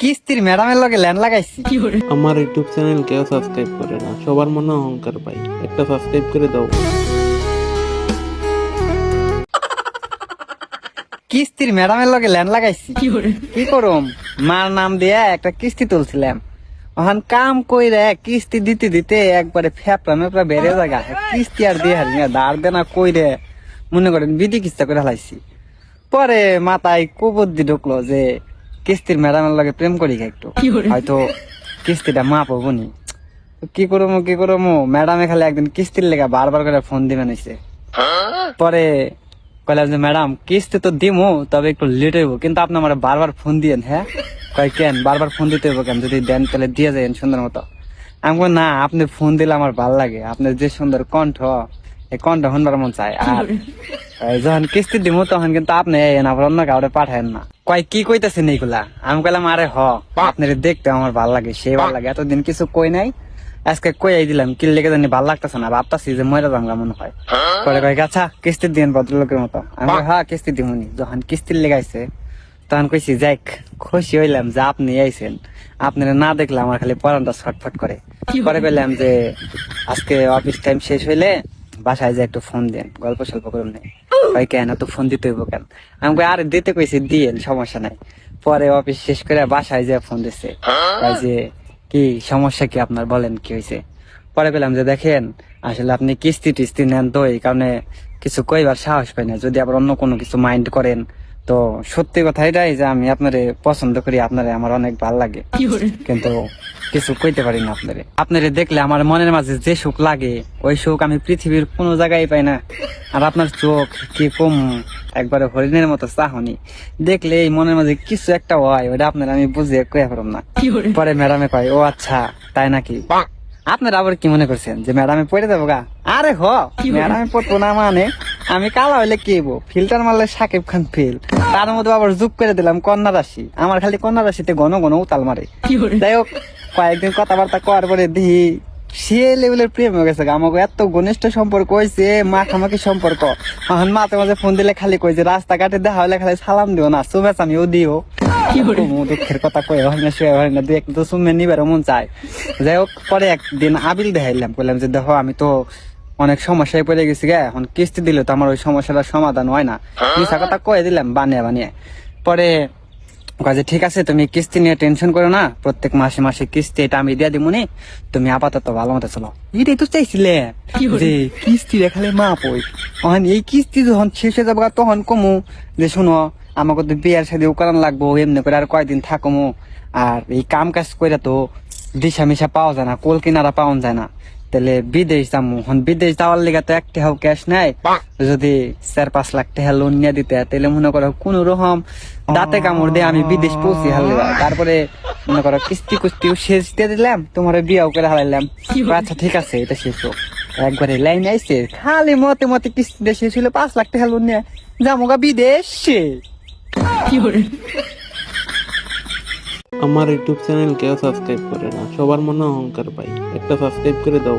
কিস্তির ম্যাডামের লগে ল্যান্ড লাগাইছি। আমার ইউটিউব চ্যানেল কেউ সাবস্ক্রাইব করে না, সবার মনে অহংকার পাই, একটা সাবস্ক্রাইব করে দাও। কিস্তির ম্যাডামের লগে ল্যান্ড লাগাইছি। কি করুম, মার নাম দিয়ে একটা কিস্তি তুলছিলাম। ওখান কাম কইরে কিস্তি দিতে দিতে একবারে ফেপড়া মেপড়া বেড়ে জায়গা কিস্তি আর দিয়ে হারি না, দাঁড় দেনা কইরে মনে করেন বিধি কিস্তা করে হালাইছি। পরে মাথায় কুবুদ্ধি ঢুকলো যে কিস্তির ম্যাডামের লগে প্রেম করি একটু, হয়তো কিস্তিটা মাপ হবো নি। কি করবো ম্যাডামে খালি একদিন কিস্তির লেগা বারবার করে ফোন দিবেন হইছে। পরে কইলাম যে ম্যাডাম কিস্তি তো দিমু, তবে একটু লেট হইব, কিন্তু আপনি আমার বারবার ফোন দিয়েন। হ্যাঁ কয় কেন বারবার ফোন দিতে হইব কেন, যদি দেন তাহলে দিয়ে যাবেন সুন্দর মতো। আমি কই না, আপনি ফোন দিলে আমার ভাল লাগে, আপনার যে সুন্দর কণ্ঠ, এই কণ্ঠ শুনবার মন চায়। আর যখন কিস্তি দিমু তখন কিন্তু আপনি আবার অন্য কাউরে পাঠায়েন না। কয় কি কইতেছেন এইগুলা? আমি কইলাম আরে আপনার দেখতে আমার ভাল লাগে, সেই ভাল লাগে, এতদিন কিছু কই নাই, আজকে কই দিলাম, কি লেগে জানি ভাল লাগতেছে না, ভাবতাছি যে মরে যাঙ্গা মনে হয়। পরে কয় আচ্ছা কিস্তি দিন ভদ্রলোকের মতো। আমি কই হ্যাঁ কিস্তি দিমুনি। যখন কিস্তির লেগাইছে তখন কইছি যাক, খুশি হইলাম যে আপনি আইছেন, আপনারা না দেখলে আমার খালি পরানটা ছটফট করে। পরে পেলাম যে আজকে অফিস টাইম শেষ হইলে বাসায় যে একটু ফোন দেন, গল্প সল্প করুন নেই। কয় কেন তো ফোন দিতে হইব কেন? আমি কই আরে দিতে কইছি দিয়েন, সমস্যা নাই। পরে অফিস শেষ করে বাসায় যে ফোন দিছে, কয় যে কি সমস্যা কি আপনার, বলেন কি হয়েছে। পরে পেলাম যে দেখেন আসলে আপনি কিস্তি টিস্তি নেন তো এই কারণে কিছু কইবার সাহস পাই না, যদি আবার অন্য কোনো কিছু মাইন্ড করেন তো সত্যি কথা এটাই যে আমি আপনারে পছন্দ করি, আপনারে আমার অনেক ভালো লাগে, কিন্তু কিছু কইতে পারি না আপনারে। আপনারে দেখলে আমার মনের মাঝে যে সুখ লাগে ওই সুখ আমি পৃথিবীর কোনো জায়গায় পাই না। আর আপনার চোখ কি কম, একবারে হরিণের মতো চাহনি, দেখলে এই মনের মাঝে কিছু একটা হয়, ওটা আপনার আমি বুঝিয়ে কয়ে পারলাম না। পরে ম্যাডামে কয় ও আচ্ছা তাই নাকি, আপনারা আবার কি মনে করছেন যে ম্যাডামে পড়ে যাবো গা? আরে ম্যাডামে পড়বো না মানে আমি কালা হইলে কি হইব, ফিল্টার মারলে সাকিব খান ফেল, তার মধ্যে আবার যোগ করে দিলাম কন্যা রাশি, আমার খালি কন্যা রাশিতে ঘন ঘন উতাল মারে। যাই হোক কয়েকদিন কথাবার্তা করার পরে দেখি সে লেভেলের প্রেম হয়ে গেছে, আমাকে এত ঘনিষ্ঠ সম্পর্ক হয়েছে, মাখামাখি সম্পর্ক। এখন মাঝে মাঝে ফোন দিলে খালি কই যে রাস্তাঘাটে দেখা হলে খালি সালাম দিও না, শুভেচ্ছা আমিও দিও। দুঃখের কথা কয়ে হয় না, শুয়ে হয় না, দুই একটা তো শুনে নিবার মন চায়। যাই হোক পরে একদিন আবিল দেখাইলাম, বললাম যে দেখো আমি তো অনেক সমস্যায় পড়ে গেছি গে, এখন কিস্তি দিলে তো আমার ওই সমস্যাটার সমাধান হয় না, মিশা কথা কয়ে দিলাম বানিয়ে বানিয়ে। পরে কাজে ঠিক আছে তুমি কিস্তি নিয়ে টেনশন করো না, প্রত্যেক মাসে মাসে কিস্তি এটা আমি দিয়ে দিমুনি, তুমি আপাতত ভালো মতো চলো। এটাই তো চাইছিলে যে কিস্তি রেখালে মাপ ওই, তখন এই কিস্তি যখন শেষ হয়ে যাবো তখন কমু যে শুনো আমাকে তো বিয়ার সাথে করান লাগবো, এমনি করে আর কয়দিন থাকমু। আর এই কাম কাজ করে তো দিশা মিশা পাওয়া যায় না, কোল কিনারা পাওয়া যায় না, তাহলে বিদেশ যাবো। বিদেশ যাওয়ার লেগে তো 1 টাকাও ক্যাশ নাই, যদি 4-5 লাখ টাকা লোন নিয়ে দিতে তাহলে মনে করো কোন রকম দাঁতে কামড় দিয়ে আমি বিদেশ পৌঁছে হারলে, তারপরে মনে করো কিস্তি কুস্তিও শেষ দিয়ে দিলাম, তোমার বিয়াও করে হারাইলাম। আচ্ছা ঠিক আছে এটা শেষ হোক, একবারে লাইন আইসে খালি মতে মতে কিস্তিটা শেষ হইলো, 5 লাখ টাকা লোন নিয়ে যাবো গা বিদেশে। আমার ইউটিউব চ্যানেল কেউ সাবস্ক্রাইব করে না, সবার মনে অহংকার পাই, একটা সাবস্ক্রাইব করে দাও।